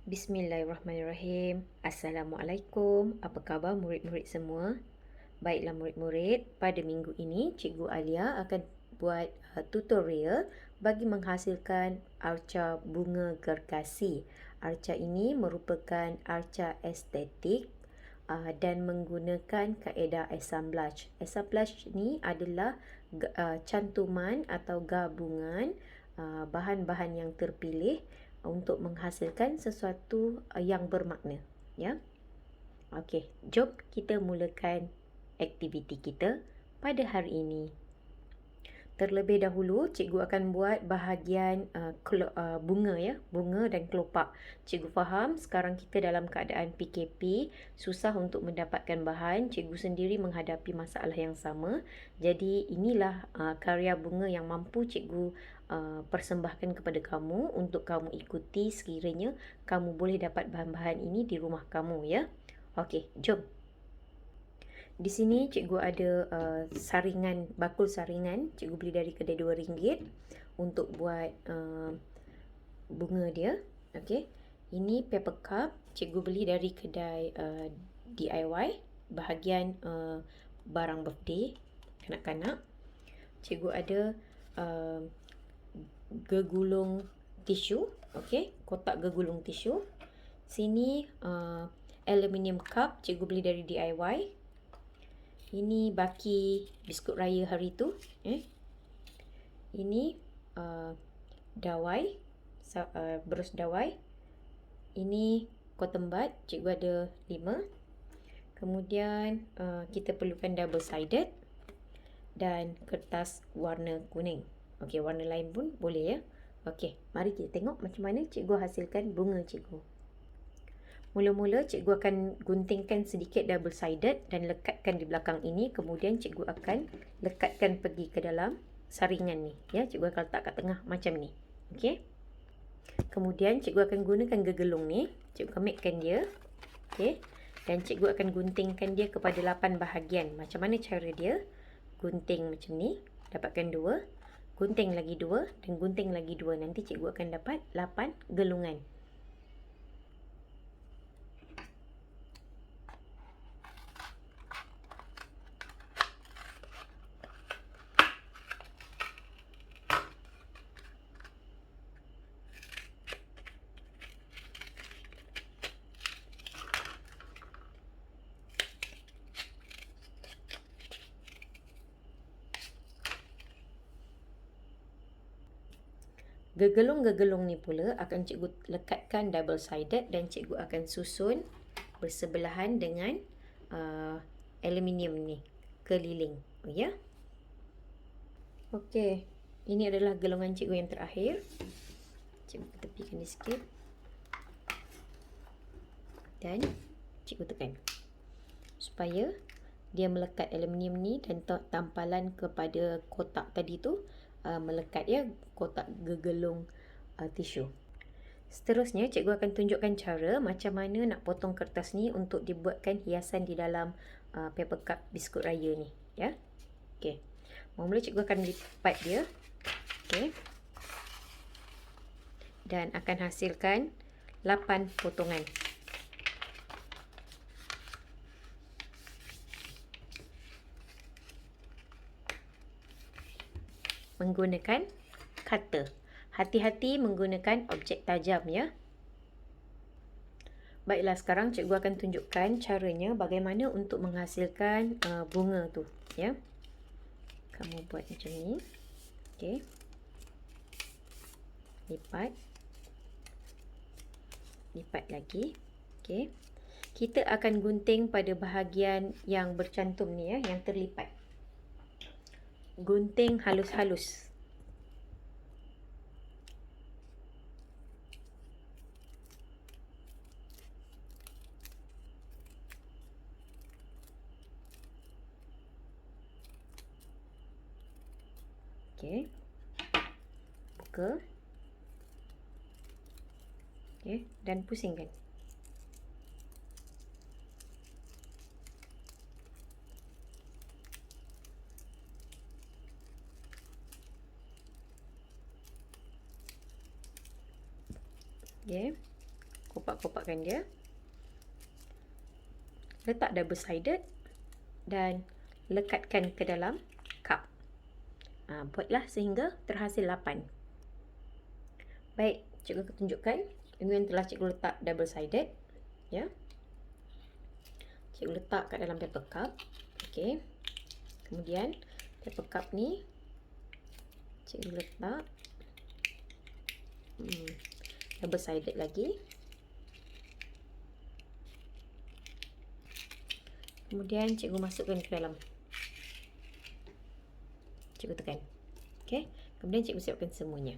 Bismillahirrahmanirrahim. Assalamualaikum. Apa khabar murid-murid semua? Baiklah murid-murid, pada minggu ini Cikgu Alia akan buat tutorial bagi menghasilkan arca bunga gergasi. Arca ini merupakan arca estetik dan menggunakan kaedah assemblage. Assemblage ni adalah cantuman atau gabungan bahan-bahan yang terpilih untuk menghasilkan sesuatu yang bermakna, ya. Okey, jom kita mulakan aktiviti kita pada hari ini. Terlebih dahulu, cikgu akan buat bahagian bunga, ya, bunga dan kelopak. Cikgu faham sekarang kita dalam keadaan PKP, susah untuk mendapatkan bahan. Cikgu sendiri menghadapi masalah yang sama. Jadi inilah karya bunga yang mampu cikgu persembahkan kepada kamu untuk kamu ikuti sekiranya kamu boleh dapat bahan-bahan ini di rumah kamu, ya. Okey, jom. Di sini cikgu ada saringan, bakul saringan. Cikgu beli dari kedai RM2 untuk buat bunga dia. Okey. Ini paper cup. Cikgu beli dari kedai DIY. Bahagian barang birthday kanak-kanak. Cikgu ada gegulung tisu. Okey. Kotak gegulung tisu. Sini aluminium cup. Cikgu beli dari DIY. Ini baki biskut raya hari tu. Ini dawai, berus dawai. Ini cotton bud, cikgu ada 5. Kemudian kita perlukan double sided dan kertas warna kuning. Okey, warna lain pun boleh, ya. Okey, mari kita tengok macam mana cikgu hasilkan bunga cikgu. Mula-mula cikgu akan guntingkan sedikit double sided dan lekatkan di belakang ini. Kemudian cikgu akan lekatkan pergi ke dalam saringan ni, ya. Cikgu akan letak kat tengah macam ni. Okey. Kemudian cikgu akan gunakan gegelung ni. Cikgu kemitkan dia. Okey. Dan cikgu akan guntingkan dia kepada 8 bahagian. Macam mana cara dia? Gunting macam ni, dapatkan 2. Gunting lagi 2 dan gunting lagi 2. Nanti cikgu akan dapat 8 gelungan. Gegelung-gegelung ni pula akan cikgu lekatkan double sided dan cikgu akan susun bersebelahan dengan aluminium ni keliling, ya. Okey, ini adalah gelungan cikgu yang terakhir. Cikgu tepikan dia sikit dan cikgu tekan supaya dia melekat aluminium ni dan tampalan kepada kotak tadi tu melekat, ya, kotak gegelung tisu. Seterusnya cikgu akan tunjukkan cara macam mana nak potong kertas ni untuk dibuatkan hiasan di dalam paper cup biskut raya ni, ya. Okey. Mula-mula cikgu akan lipat dia. Okey. Dan akan hasilkan 8 potongan. Menggunakan cutter. Hati-hati menggunakan objek tajam, ya. Baiklah, sekarang cikgu akan tunjukkan caranya bagaimana untuk menghasilkan bunga tu, ya. Kamu buat macam ni. Okey. Lipat. Lipat lagi. Okey. Kita akan gunting pada bahagian yang bercantum ni, ya, yang terlipat. Gunting halus-halus. Okey. Buka. Okey, dan pusingkan. Okey. kopak-kopakkan dia. Letak double sided dan lekatkan ke dalam cup. Buatlah sehingga terhasil 8. Baik, cikgu akan tunjukkan. Ini yang telah cikgu letak double sided, ya. Cikgu letak kat dalam paper cup. Okey. Kemudian paper cup ni cikgu letak double sided lagi. Kemudian cikgu masukkan ke dalam. Cikgu tekan. Okey. Kemudian cikgu siapkan semuanya.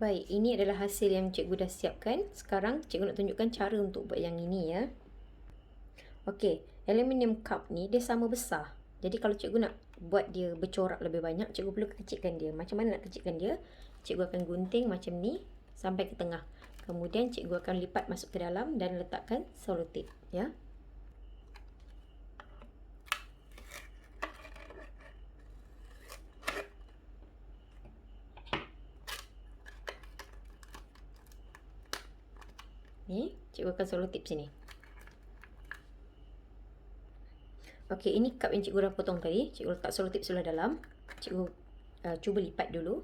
Baik, ini adalah hasil yang cikgu dah siapkan. Sekarang cikgu nak tunjukkan cara untuk buat yang ini, ya. Okey, aluminium cup ni dia sama besar. Jadi kalau cikgu nak buat dia bercorak lebih banyak, cikgu perlu kecilkan dia. Macam mana nak kecilkan dia? Cikgu akan gunting macam ni sampai ke tengah. Kemudian cikgu akan lipat masuk ke dalam dan letakkan selotip, ya. Ni, cikgu akan selotip sini. Okey, ini cup yang cikgu dah potong tadi. Cikgu letak selotip sebelah dalam. Cikgu cuba lipat dulu.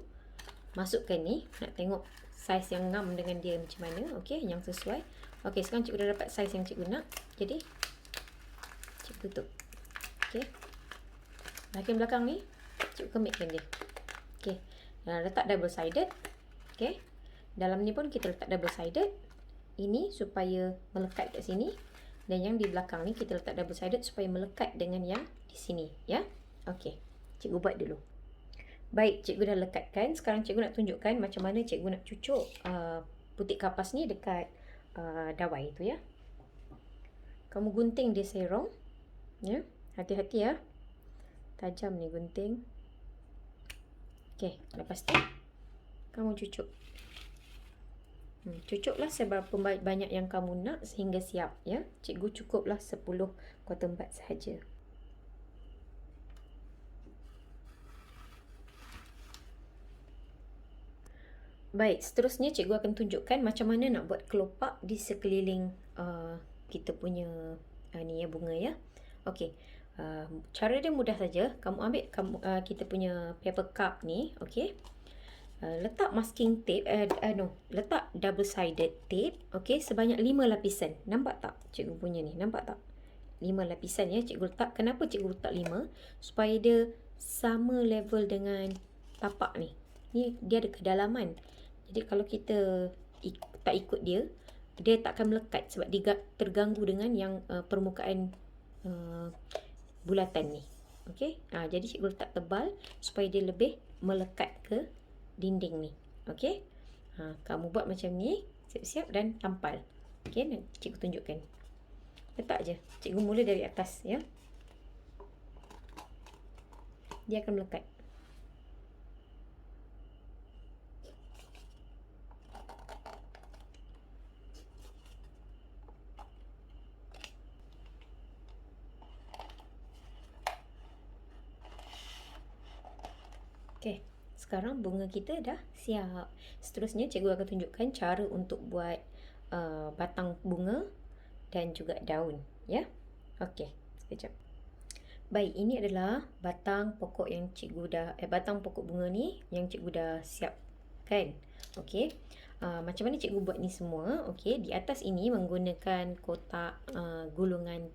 Masukkan ni. Nak tengok saiz yang ngam dengan dia macam mana. Okey, yang sesuai. Okey, sekarang cikgu dah dapat saiz yang cikgu nak. Jadi, cikgu tutup. Okey. Bahagian belakang ni, cikgu kemitkan dia. Okey. Letak double sided. Okey. Dalam ni pun kita letak double sided. Ini supaya melekat kat sini. Dan yang di belakang ni kita letak double sided supaya melekat dengan yang di sini, ya. Okey. Cikgu buat dulu. Baik, cikgu dah lekatkan. Sekarang cikgu nak tunjukkan macam mana cikgu nak cucuk putik kapas ni dekat dawai tu, ya. Kamu gunting dia serong, ya. Hati-hati, ya. Tajam ni gunting. Okey, lepas tu kamu cucuk. Cucuklah seberapa banyak yang kamu nak sehingga siap, ya. Cikgu cukuplah 10 kuarter 4 sahaja. Baik, seterusnya cikgu akan tunjukkan macam mana nak buat kelopak di sekeliling kita punya ni ya, bunga, ya. Okey. Cara dia mudah saja. Kamu ambil kita punya paper cup ni, okey. Letak masking tape, letak double sided tape, okey, sebanyak 5 lapisan. Nampak tak cikgu punya ni? Nampak tak? 5 lapisan, ya, cikgu letak. Kenapa cikgu letak 5? Supaya dia sama level dengan tapak ni. Ni dia ada kedalaman. Jadi kalau kita tak ikut dia, dia tak akan melekat sebab dia terganggu dengan yang permukaan bulatan ni. Okey. Jadi cikgu letak tebal supaya dia lebih melekat ke dinding ni. Okey. Kamu buat macam ni, siap-siap dan tampal. Okey, cikgu tunjukkan. Letak je. Cikgu mula dari atas, ya. Dia akan melekat. Okey. Sekarang bunga kita dah siap. Seterusnya cikgu akan tunjukkan cara untuk buat batang bunga dan juga daun, ya. Okey, sekejap. Baik, ini adalah batang pokok yang cikgu dah batang pokok bunga ni yang cikgu dah siapkan. Okey. Macam mana cikgu buat ni semua? Okey, di atas ini menggunakan kotak gulungan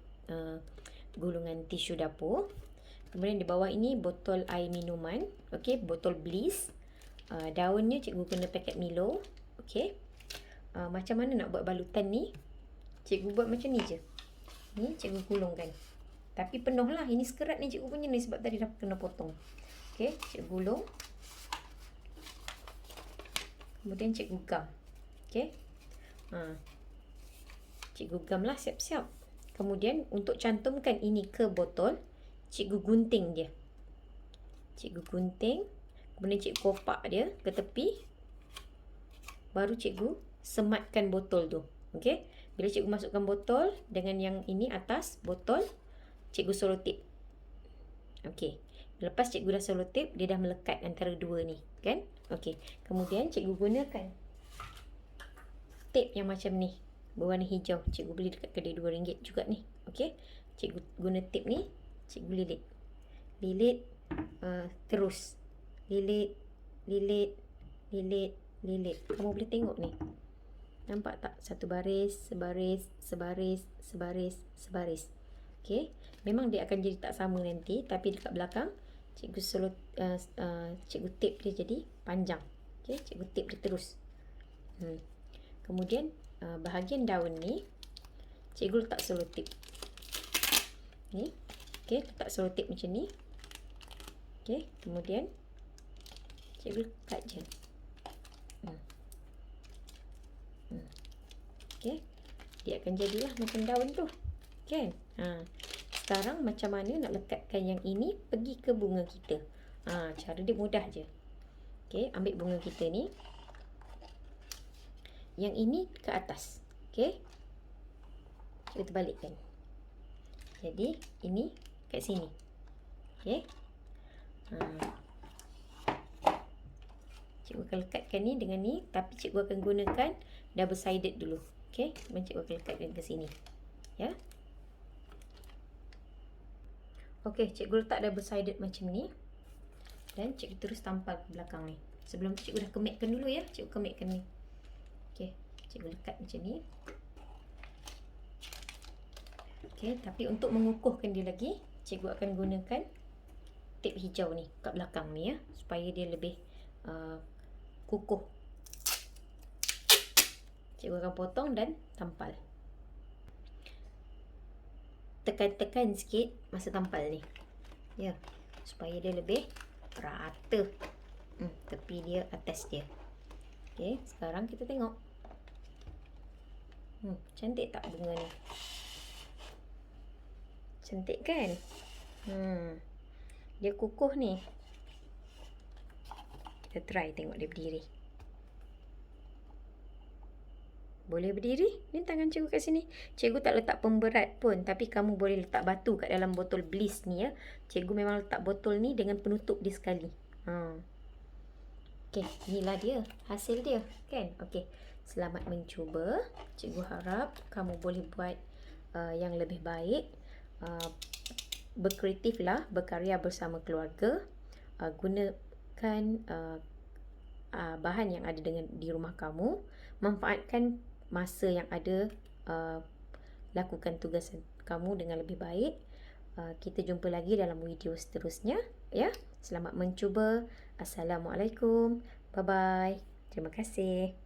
tisu dapur. Kemudian di bawah ini botol air minuman. Okey, botol Bliss. Daunnya cikgu guna paket Milo. Okey. Macam mana nak buat balutan ni? Cikgu buat macam ni je. Ni cikgu gulungkan. Tapi penuh lah. Ini sekerat ni cikgu punya ni sebab tadi dah kena potong. Okey, cikgu gulung. Kemudian cikgu gam. Okey. Cikgu gam lah, siap-siap. Kemudian untuk cantumkan ini ke botol, cikgu gunting dia. Cikgu gunting. Kemudian cikgu kopak dia ke tepi. Baru cikgu sematkan botol tu. Okey. Bila cikgu masukkan botol dengan yang ini atas botol, cikgu selotip. Okey. Lepas cikgu dah selotip, dia dah melekat antara dua ni, kan? Okey. Kemudian cikgu gunakan tip yang macam ni, berwarna hijau. Cikgu beli dekat kedai RM2 juga ni. Okey. Cikgu guna tip ni, cikgu lilit. Lilit terus. Lilit, lilit, lilit, lilit. Kamu boleh tengok ni. Nampak tak? Satu baris, sebaris, sebaris, sebaris, sebaris. Okey. Memang dia akan jadi tak sama nanti, tapi dekat belakang cikgu tip dia jadi panjang. Okey, cikgu tip dia terus. Kemudian bahagian daun ni cikgu letak selotip. Ni. Okey, letak selotip macam ni. Okey, kemudian cikgu cut je. Okey. Dia akan jadilah macam daun tu. Kan? Sekarang macam mana nak lekatkan yang ini pergi ke bunga kita? Cara dia mudah je. Okey, ambil bunga kita ni. Yang ini ke atas. Okey. Kita balikkan. Jadi, ini kat sini. Okey. Cikgu akan lekatkan ni dengan ni, tapi cikgu akan gunakan double sided dulu. Okey, cikgu akan lekatkan ke sini. Ya. Okey, cikgu letak double sided macam ni. Dan cikgu terus tampal ke belakang ni. Sebelum tu cikgu dah kemitkan dulu ya. Cikgu kemitkan ni. Okey, cikgu lekat macam ni. Okey, tapi untuk mengukuhkan dia lagi, cikgu akan gunakan tip hijau ni kat belakang ni ya, supaya dia lebih kukuh. Cikgu akan potong dan tampal. Tekan-tekan sikit masa tampal ni. Ya, supaya dia lebih rata. Tepi dia, atas dia. Okey, sekarang kita tengok. Cantik tak bunga ni? Cantik kan? Dia kukuh ni. Kita try tengok dia berdiri. Boleh berdiri? Ni tangan cikgu kat sini. Cikgu tak letak pemberat pun, tapi kamu boleh letak batu kat dalam botol Bliss ni ya. Cikgu memang letak botol ni dengan penutup dia sekali. Okey, inilah dia hasil dia, kan? Okey. Selamat mencuba. Cikgu harap kamu boleh buat yang lebih baik. Berkreatiflah, berkarya bersama keluarga. Gunakan bahan yang ada di rumah kamu. Manfaatkan masa yang ada, lakukan tugas kamu dengan lebih baik. Kita jumpa lagi dalam video seterusnya ya. Selamat mencuba. Assalamualaikum. Bye bye. Terima kasih.